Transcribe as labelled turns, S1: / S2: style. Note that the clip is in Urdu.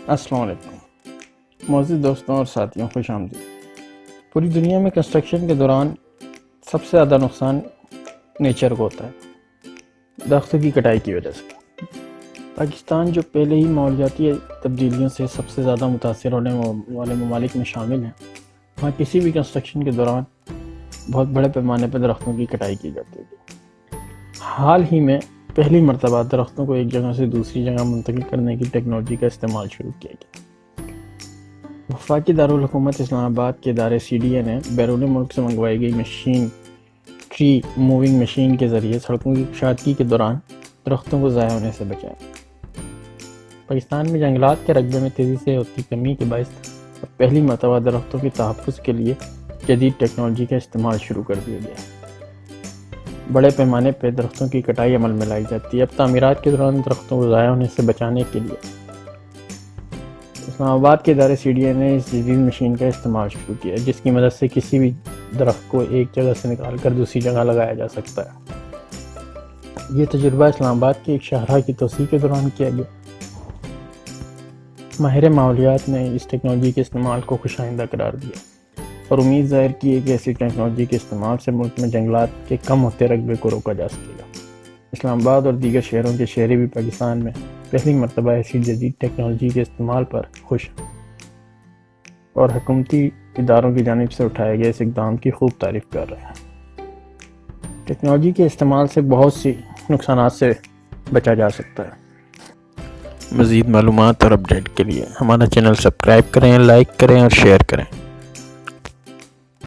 S1: السلام علیکم معزز دوستوں اور ساتھیوں، خوش آمدید۔ پوری دنیا میں کنسٹرکشن کے دوران سب سے زیادہ نقصان نیچر کو ہوتا ہے، درختوں کی کٹائی کی وجہ سے۔ پاکستان جو پہلے ہی ماحولیاتی تبدیلیوں سے سب سے زیادہ متاثر ہونے والے ممالک میں شامل ہیں، وہاں کسی بھی کنسٹرکشن کے دوران بہت بڑے پیمانے پر درختوں کی کٹائی کی جاتی ہے۔ حال ہی میں پہلی مرتبہ درختوں کو ایک جگہ سے دوسری جگہ منتقل کرنے کی ٹیکنالوجی کا استعمال شروع کیا گیا۔ وفاقی دارالحکومت اسلام آباد کے ادارے CDA نے بیرون ملک سے منگوائی گئی مشین ٹری موونگ مشین کے ذریعے سڑکوں کی کشادگی کے دوران درختوں کو ضائع ہونے سے بچایا۔ پاکستان میں جنگلات کے رقبے میں تیزی سے ہوتی کمی کے باعث پہلی مرتبہ درختوں کے تحفظ کے لیے جدید ٹیکنالوجی کا استعمال شروع کر دیا گیا ہے۔ بڑے پیمانے پہ درختوں کی کٹائی عمل میں لائی جاتی ہے۔ اب تعمیرات کے دوران درختوں کو ضائع ہونے سے بچانے کے لیے اسلام آباد کے ادارے CDA نے اس جدید مشین کا استعمال شروع کیا ہے، جس کی مدد سے کسی بھی درخت کو ایک جگہ سے نکال کر دوسری جگہ لگایا جا سکتا ہے۔ یہ تجربہ اسلام آباد کے ایک شاہراہ کی توسیع کے دوران کیا گیا۔ ماہر ماحولیات نے اس ٹیکنالوجی کے استعمال کو خوش آئندہ قرار دیا اور امید ظاہر کی ہے کہ ایسی ٹیکنالوجی کے استعمال سے ملک میں جنگلات کے کم ہوتے رقبے کو روکا جا سکے گا۔ اسلام آباد اور دیگر شہروں کے شہری بھی پاکستان میں پہلی مرتبہ ایسی جدید ٹیکنالوجی کے استعمال پر خوش ہیں اور حکومتی اداروں کی جانب سے اٹھائے گئے اس اقدام کی خوب تعریف کر رہے ہیں۔ ٹیکنالوجی کے استعمال سے بہت سی نقصانات سے بچا جا سکتا ہے۔ مزید معلومات اور اپڈیٹ کے لیے ہمارا چینل سبسکرائب کریں، لائک کریں اور شیئر کریں۔